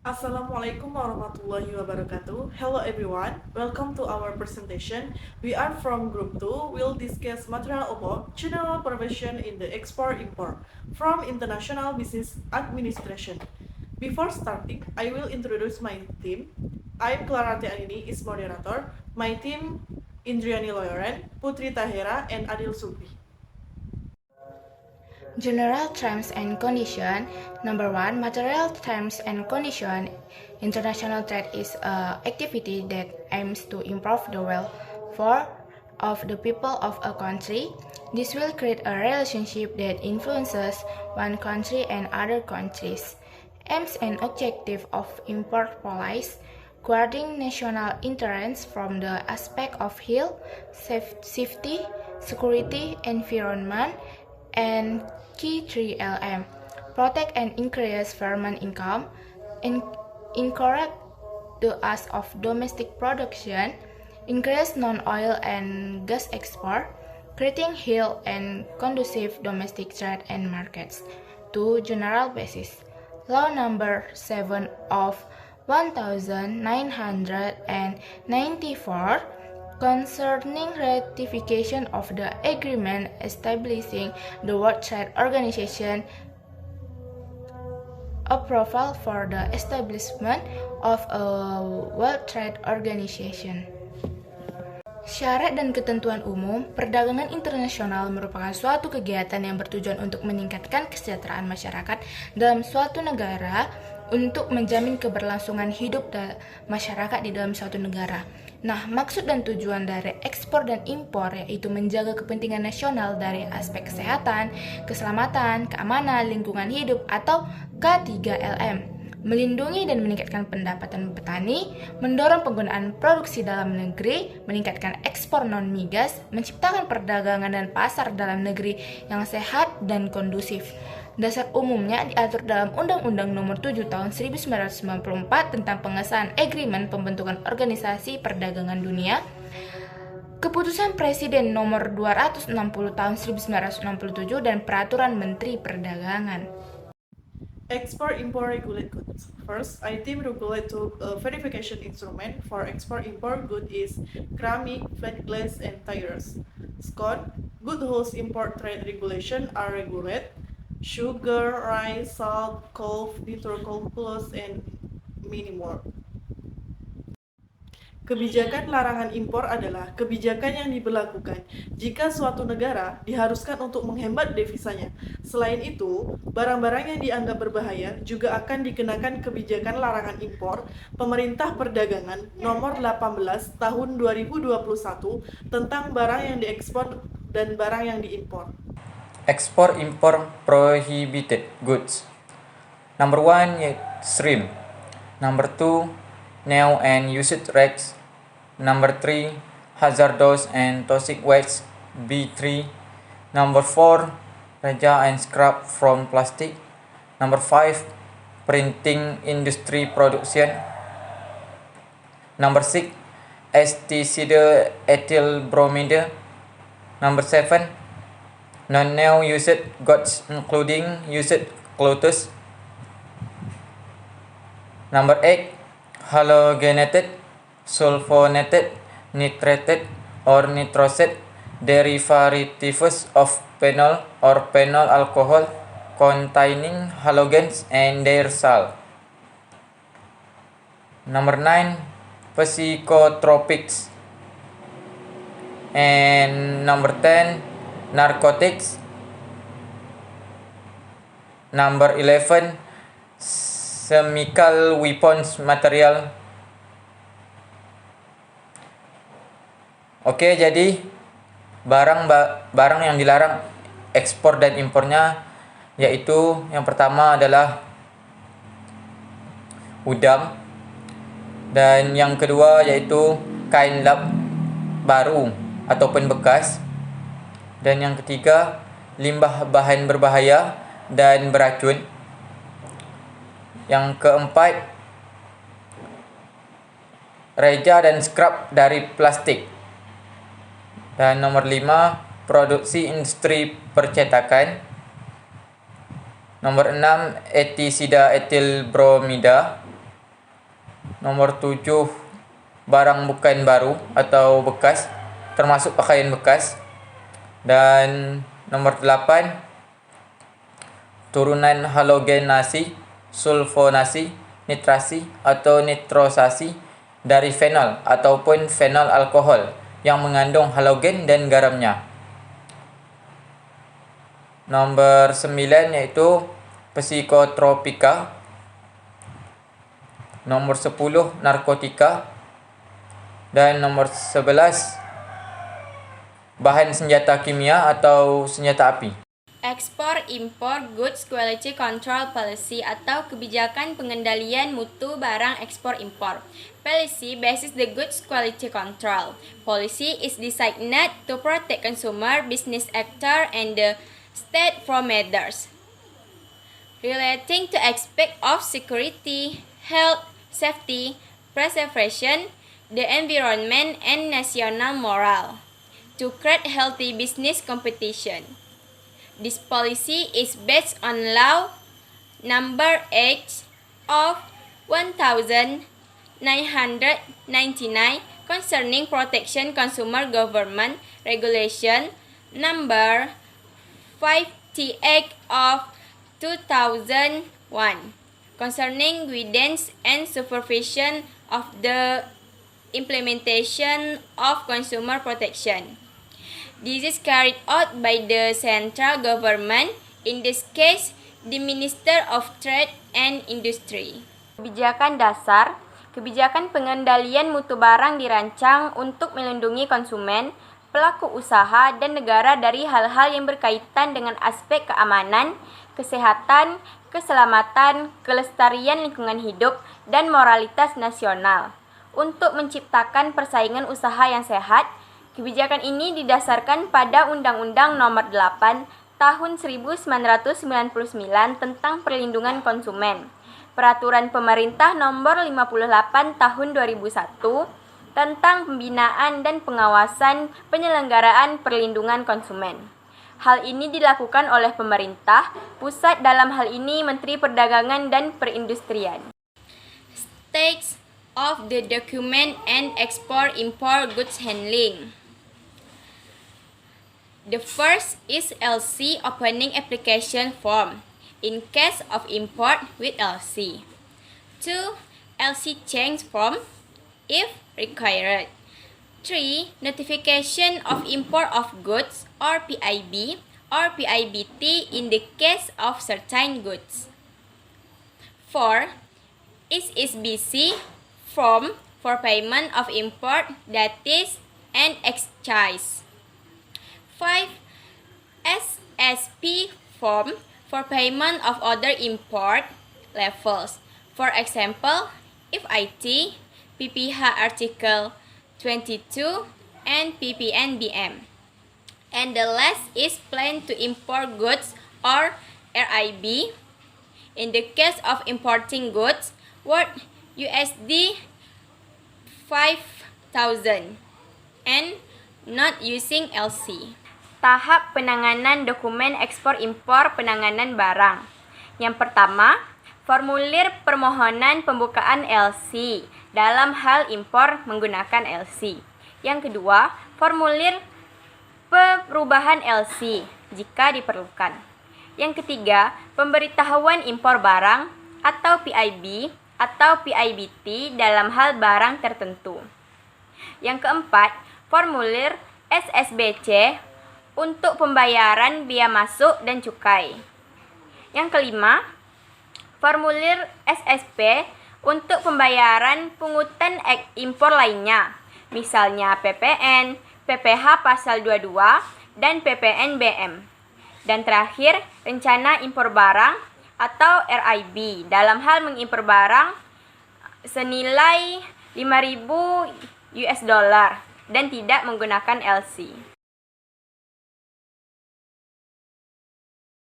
Assalamualaikum warahmatullahi wabarakatuh. Hello everyone, welcome to our presentation. We are from Group 2. We'll discuss material about general profession in the export-import from International Business Administration. Before starting, I will introduce my team. I'm Clara Tianini, is moderator. My team, Indriani Loyoren, Putri Tahera, and Adil Subri. General terms and condition. Number one, material terms and condition. International trade is an activity that aims to improve the welfare of the people of a country. This will create a relationship that influences one country and other countries. Aims and objective of import policy. Guarding national interests from the aspect of health, safety, security, environment, and K3LM. Protect and increase farming income, encourage the use of domestic production, increase non-oil and gas export, creating healthy and conducive domestic trade and markets. To general basis. Law number 7 of 1994 concerning ratification of the agreement establishing the World Trade Organization, approval for the establishment of a World Trade Organization. Syarat dan ketentuan umum, perdagangan internasional merupakan suatu kegiatan yang bertujuan untuk meningkatkan kesejahteraan masyarakat dalam suatu negara untuk menjamin keberlangsungan hidup masyarakat di dalam suatu negara. Nah, maksud dan tujuan dari ekspor dan impor yaitu menjaga kepentingan nasional dari aspek kesehatan, keselamatan, keamanan, lingkungan hidup atau K3LM. Melindungi dan meningkatkan pendapatan petani, mendorong penggunaan produksi dalam negeri, meningkatkan ekspor non-migas, menciptakan perdagangan dan pasar dalam negeri yang sehat dan kondusif. Dasar umumnya diatur dalam Undang-Undang Nomor 7 Tahun 1994 tentang pengesahan Agreement Pembentukan Organisasi Perdagangan Dunia, Keputusan Presiden Nomor 260 Tahun 1967 dan Peraturan Menteri Perdagangan. Export-import regulate goods. First, item regulate verification instrument for export-import good is ceramic, flat glass, and tires. Second, good host import trade regulation are regulate sugar, rice, salt, coal, nitrocompose, and many more. Kebijakan larangan impor adalah kebijakan yang diberlakukan jika suatu negara diharuskan untuk menghemat devisanya. Selain itu, barang-barang yang dianggap berbahaya juga akan dikenakan kebijakan larangan impor Pemerintah Perdagangan Nomor 18 Tahun 2021 tentang barang yang diekspor dan barang yang diimpor. Export-import prohibited goods. Number 1, shrimp. Number 2, new and used rags. Number 3, hazardous and toxic waste B3. Number 4, reja and scrap from plastic. Number 5, printing industry production. Number 6, pesticide ethyl bromide. Number 7, non-new used goods including used clothes. Number 8, halogenated, sulfonated, nitrated, or nitrosate derivatives of phenol or phenol alcohol containing halogens and their salt. Number 9, psychotropics. And number 10, narcotics. Number 11, chemical weapons material. Oke, jadi barang yang dilarang ekspor dan impornya yaitu yang pertama adalah udang, dan yang kedua yaitu kain lap baru ataupun bekas, dan yang ketiga limbah bahan berbahaya dan beracun. Yang keempat, reja dan scrap dari plastik. Dan nomor 5, produksi industri percetakan. Nomor 6, etisida etil bromida. Nomor 7, barang bukan baru atau bekas, termasuk pakaian bekas. Dan nomor 8, turunan halogenasi, sulfonasi, nitrasi atau nitrosasi dari fenol ataupun fenol alkohol yang mengandung halogen dan garamnya. Nomor 9 yaitu psikotropika. Nomor 10, narkotika. Dan nomor 11, bahan senjata kimia atau senjata api. Ekspor Impor Goods Quality Control Policy atau kebijakan pengendalian mutu barang ekspor impor. Policy bases the goods quality control. Policy is designed to protect consumer, business actor, and the state from matters relating to aspects of security, health, safety, preservation, the environment, and national morale to create healthy business competition. This policy is based on Law Number 8 of 1999 concerning protection consumer government regulation Number 58 of 2001 concerning guidance and supervision of the implementation of consumer protection. This is carried out by the central government, in this case, the Minister of Trade and Industry. Kebijakan dasar, kebijakan pengendalian mutu barang dirancang untuk melindungi konsumen, pelaku usaha, dan negara dari hal-hal yang berkaitan dengan aspek keamanan, kesehatan, keselamatan, kelestarian lingkungan hidup, dan moralitas nasional. Untuk menciptakan persaingan usaha yang sehat, kebijakan ini didasarkan pada Undang-Undang Nomor 8 Tahun 1999 tentang Perlindungan Konsumen, Peraturan Pemerintah Nomor 58 Tahun 2001 tentang Pembinaan dan Pengawasan Penyelenggaraan Perlindungan Konsumen. Hal ini dilakukan oleh pemerintah pusat, dalam hal ini Menteri Perdagangan dan Perindustrian. States of the document and export-import goods handling. The first is LC opening application form in case of import with LC. 2. LC change form if required. 3. Notification of import of goods or PIB or PIBT in the case of certain goods. 4. Is SBC form for payment of import duties and excise. 5. SSP form for payment of other import levels. For example, if IT, PPH Article 22, and PPNBM. And the last is plan to import goods or RIB. In the case of importing goods worth USD 5,000 and not using LC. Tahap penanganan dokumen ekspor-impor penanganan barang. Yang pertama, formulir permohonan pembukaan LC dalam hal impor menggunakan LC. Yang kedua, formulir perubahan LC jika diperlukan. Yang ketiga, pemberitahuan impor barang atau PIB atau PIBT dalam hal barang tertentu. Yang keempat, formulir SSBC untuk pembayaran biaya masuk dan cukai. Yang kelima, formulir SSP untuk pembayaran pungutan impor lainnya, misalnya PPN, PPH pasal 22, dan PPNBM. Dan terakhir, rencana impor barang atau RIB dalam hal mengimpor barang senilai $5.000 dan tidak menggunakan LC.